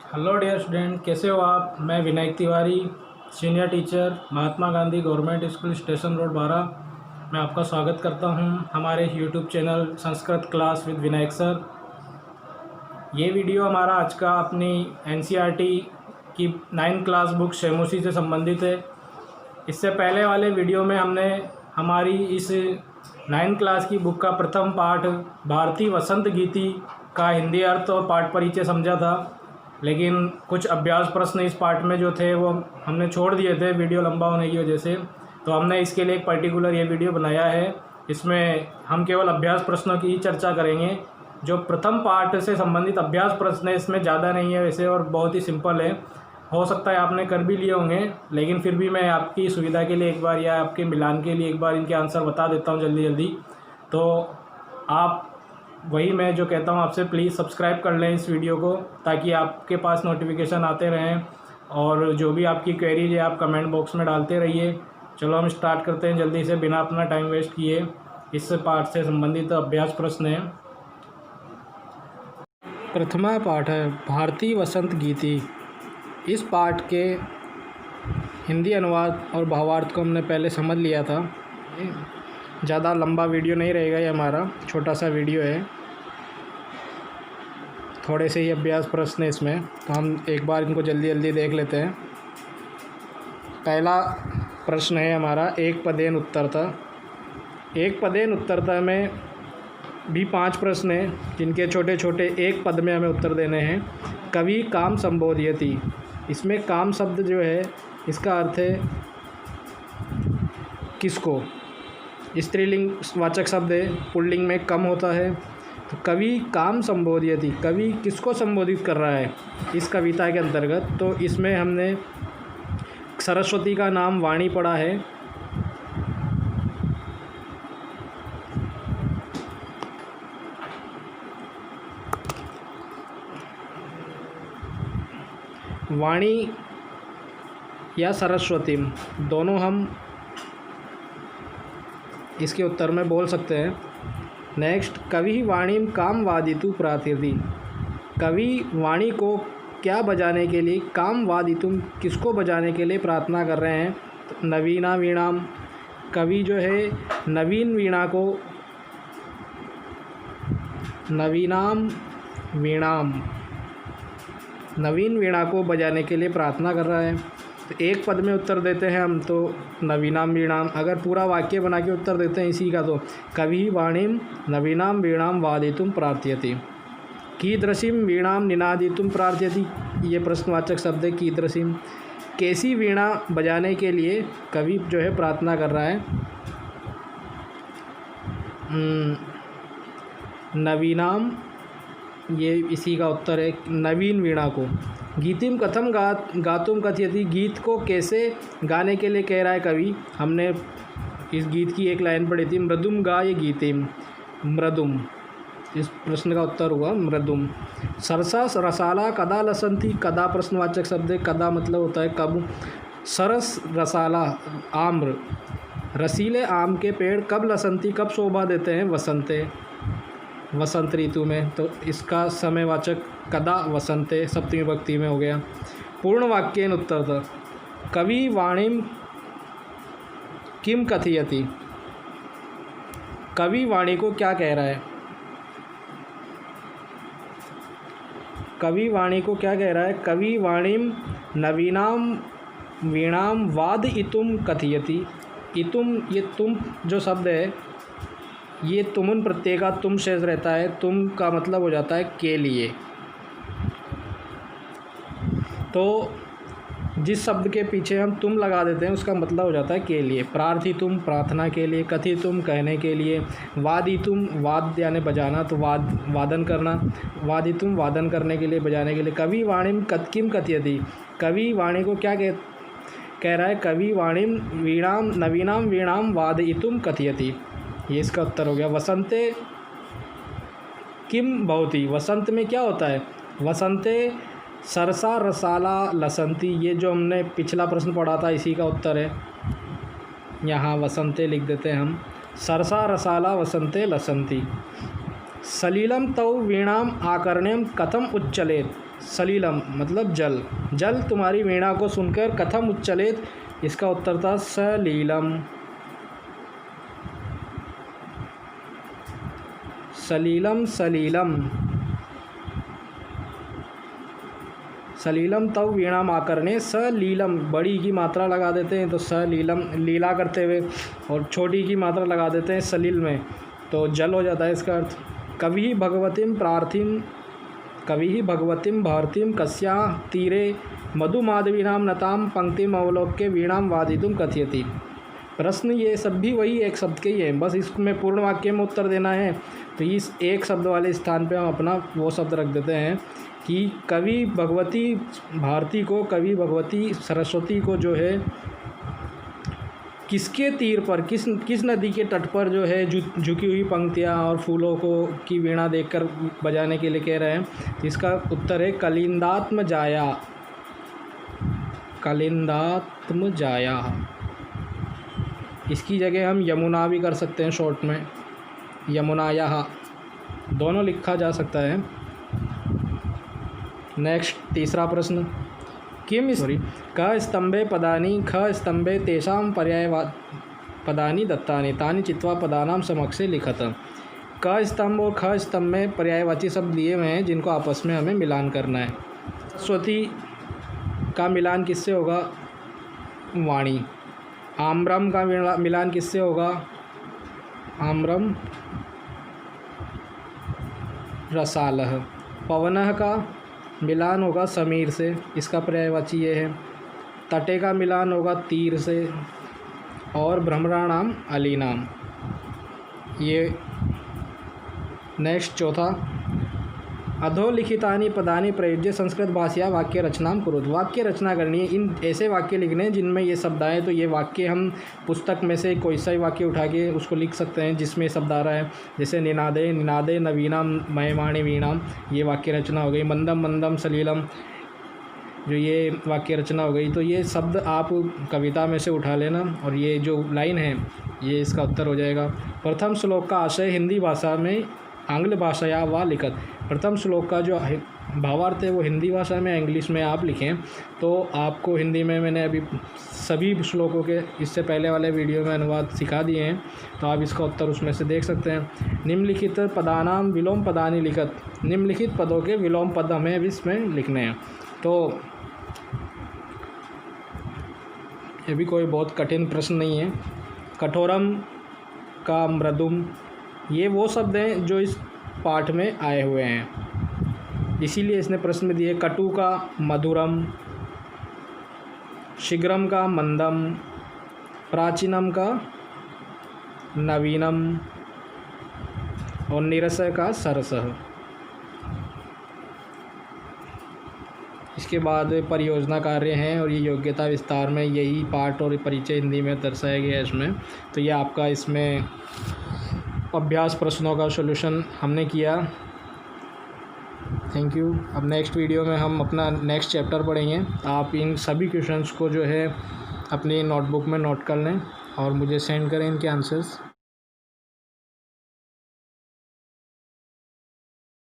Hello dear student, कैसे हो आप। मैं Vinayak Tiwari, senior teacher, Mahatma Gandhi government school, station road, Bara. मैं आपका स्वागत करता हूं हमारे YouTube channel Sanskrit class with Vinayak sir. ये वीडियो हमारा आज का अपनी एनसीईआरटी की 9th क्लास बुक शैमोशी से संबंधित है। इससे पहले वाले वीडियो में हमने हमारी इस 9th क्लास की बुक का प्रथम पाठ भारतीय वसंत गीति का हिंदी अर्थ और पाठ परिचय समझा था, लेकिन कुछ अभ्यास प्रश्न इस पार्ट में जो थे वो हमने छोड़ दिए थे वीडियो लंबा होने की वजह से। तो हमने इसके लिए एक पर्टिकुलर ये वीडियो बनाया है। इसमें हम केवल अभ्यास प्रश्नों की ही चर्चा करेंगे। जो प्रथम पार्ट से संबंधित अभ्यास प्रश्न है इसमें ज़्यादा नहीं है वैसे, और बहुत ही सिंपल है। हो सकता है आपने कर भी लिए होंगे, लेकिन फिर भी मैं आपकी सुविधा के लिए एक बार या आपके मिलान के लिए एक बार इनके आंसर बता देता हूँ जल्दी जल्दी। तो आप वही मैं जो कहता हूँ आपसे, प्लीज़ सब्सक्राइब कर लें इस वीडियो को, ताकि आपके पास नोटिफिकेशन आते रहें, और जो भी आपकी क्वेरीज है आप कमेंट बॉक्स में डालते रहिए। चलो हम स्टार्ट करते हैं जल्दी से, बिना अपना टाइम वेस्ट किए। इस पाठ से संबंधित अभ्यास प्रश्न है। प्रथमा पाठ है भारतीय वसंत गीति। इस पाठ के हिंदी अनुवाद और भावार्थ को हमने पहले समझ लिया था। ज़्यादा लंबा वीडियो नहीं रहेगा, ये हमारा छोटा सा वीडियो है। थोड़े से ही अभ्यास प्रश्न है इसमें, तो हम एक बार इनको जल्दी जल्दी देख लेते हैं। पहला प्रश्न है हमारा एक पदेन उत्तरता। एक पदेन उत्तरता में भी 5 प्रश्न हैं, जिनके छोटे छोटे एक पद में हमें उत्तर देने हैं। कवि काम संबोधयति, इसमें काम शब्द जो है इसका अर्थ है किसको। स्त्रीलिंग वाचक शब्द है, पुल्लिंग में कम होता है। तो कवि काम संबोधयति, कवि किसको संबोधित कर रहा है इस कविता के अंतर्गत। तो इसमें हमने सरस्वती का नाम वाणी पढ़ा है। वाणी या सरस्वती दोनों हम इसके उत्तर में बोल सकते हैं। नेक्स्ट, कवि वाणीम काम वादितु प्रार्थयति, कवि वाणी को क्या बजाने के लिए, काम वादितुम किसको बजाने के लिए प्रार्थना कर रहे हैं। तो नवीना वीणाम, कवि जो है नवीन वीणा को, नवीनाम वीणाम, नवीन वीणा को बजाने के लिए प्रार्थना कर रहा है। तो एक पद में उत्तर देते हैं हम तो नवीनाम वीणाम। अगर पूरा वाक्य बना के उत्तर देते हैं इसी का, तो कवि वाणीम नवीनाम वीणाम वादितुम प्रार्थयति। कीदृशीम वीणाम निनादितुम प्रार्थयति, ये प्रश्नवाचक शब्द है कीदृशीम। कैसी वीणा बजाने के लिए कवि जो है प्रार्थना कर रहा है। नवीनाम, ये इसी का उत्तर है नवीन वीणा को। गीतिम कथम गातुम कथयति, गीत को कैसे गाने के लिए कह रहा है कवि। हमने इस गीत की एक लाइन पढ़ी थी, मृदुम गाय गीतिम, मृदुम, इस प्रश्न का उत्तर हुआ मृदुम। सरसा रसाला कदा लसंती, कदा प्रश्नवाचक शब्द है, कदा मतलब होता है कब। सरस रसाला आम्र, रसीले आम के पेड़ कब लसंती कब शोभा देते हैं, वसंते, वसंत ऋतु में। तो इसका समयवाचक कदा वसंते सप्तमी विभक्ति में हो गया। पूर्ण वाक्येन उत्तर था कवि वाणीम किम कथयति, कवि वाणी को क्या कह रहा है। कवि वाणी को क्या कह रहा है। कवि वाणीम नवीनाम वीणाम वादयितुम कथयति। इतुम, ये तुम जो शब्द है ये तुमुन प्रत्यय का तुम शेष रहता है। तुम का मतलब हो जाता है के लिए। तो जिस शब्द के पीछे हम तुम लगा देते हैं उसका मतलब हो जाता है के लिए। प्रार्थितुम प्रार्थना के लिए, कथितुम कहने के लिए, वादितुम वाद्य यानी बजाना, तो वादन करना, वादितुम वादन करने के लिए, बजाने के लिए। कवि वाणीम किम कथयति, कवि वाणी को क्या कह रहा है। कवि वाणीम वीणाम नवीनाम वीणाम वादयितुम कथयति, ये इसका उत्तर हो गया। वसंते किम भवति, वसंत में क्या होता है। वसंते सरसा रसाला लसंती, ये जो हमने पिछला प्रश्न पढ़ा था इसी का उत्तर है। यहाँ वसंते लिख देते हैं हम, सरसा रसाला वसंते लसंती। सलीलम तौ वीणाम आकर्ण्यम कथम उच्चलेत, सलीलम मतलब जल। जल तुम्हारी वीणा को सुनकर कथम उच्चलेत, इसका उत्तर था सलीलम। सलीलम सलीलम सलीलम तव वीणा माकरने, सलीलम बड़ी की मात्रा लगा देते हैं तो सलीलम लीला करते हुए, और छोटी की मात्रा लगा देते हैं सलील में तो जल हो जाता है इसका अर्थ। कवि भगवतीम भारतीम कस्या तीरे मधुमाधवीनाम नताम पंक्तिम अवलोक्य वीणाम वादितुम कथयति। प्रश्न ये सब भी वही एक शब्द के ही है, बस इसमें पूर्ण वाक्य में उत्तर देना है। तो इस एक शब्द वाले स्थान पे हम अपना वो शब्द रख देते हैं कि कवि भगवती भारती को, कवि भगवती सरस्वती को जो है किसके तीर पर, किस नदी के तट पर जो है झुकी हुई पंक्तियाँ और फूलों को की वीणा देखकर बजाने के लिए कह रहे हैं। तो इसका उत्तर है कलिंदात्म जाया। कलिंदात्म जाया। इसकी जगह हम यमुना भी कर सकते हैं शॉर्ट में, यमुनायाः दोनों लिखा जा सकता है। नेक्स्ट तीसरा प्रश्न, किम क स्तंभे पदानि ख स्तंभे तेषां पर्याय पदानि दत्तानि तानि चित्वा पदानां समक्षे लिखत। क स्तंभ और ख स्तंभ में पर्यायवाची शब्द लिए हुए हैं जिनको आपस में हमें मिलान करना है। स्वती का मिलान किससे होगा? वाणी। आम्रम का मिलान किससे होगा? आम्रम रसालः। पवनः का मिलान होगा समीर से, इसका पर्यायवाची ये है। तटे का मिलान होगा तीर से, और भ्रमराणाम अलीनाम। ये नेक्स्ट चौथा, अधोलिखितानि पदानि प्रयुज्य संस्कृत भाषया वाक्य रचनाम कुरुत। वाक्य रचना करनी है, इन ऐसे वाक्य लिखने हैं जिनमें ये शब्द आए। तो ये वाक्य हम पुस्तक में से कोई सा ही वाक्य उठा के उसको लिख सकते हैं जिसमें शब्द आ रहा है। जैसे निनादे निनादे नवीनाम मयमाणी वीणाम, ये वाक्य रचना हो गई। मंदम मंदम सलीलम, जो ये वाक्य रचना हो गई। तो ये शब्द आप कविता में से उठा लेना और ये जो लाइन है ये इसका उत्तर हो जाएगा। प्रथम श्लोक का आशय हिंदी भाषा में आंग्ल भाषाया व लिखत। प्रथम श्लोक का जो भावार्थ है वो हिंदी भाषा में इंग्लिश में आप लिखें तो आपको हिंदी में मैंने अभी सभी श्लोकों के इससे पहले वाले वीडियो में अनुवाद सिखा दिए हैं, तो आप इसका उत्तर उसमें से देख सकते हैं। निम्नलिखित पदानाम विलोम पदानि लिखत। निम्नलिखित पदों के विलोम पद हमें इसमें लिखने हैं। तो ये भी कोई बहुत कठिन प्रश्न नहीं है। कठोरम का मृदुम, ये वो शब्द हैं जो इस पाठ में आए हुए हैं, इसीलिए इसने प्रश्न में दिए। कटु का मधुरम, शीघ्रम का मंदम, प्राचीनम का नवीनम, और निरसः का सरसः। इसके बाद परियोजना कार्य हैं और ये योग्यता विस्तार में यही पाठ और परिचय हिंदी में दर्शाया गया है इसमें। तो ये आपका इसमें अभ्यास प्रश्नों का सॉल्यूशन हमने किया। Thank you. अब नेक्स्ट वीडियो में हम अपना नेक्स्ट चैप्टर पढ़ेंगे। आप इन सभी क्वेश्चंस को जो है अपनी नोटबुक में नोट कर लें और मुझे सेंड करें इनके आंसर्स।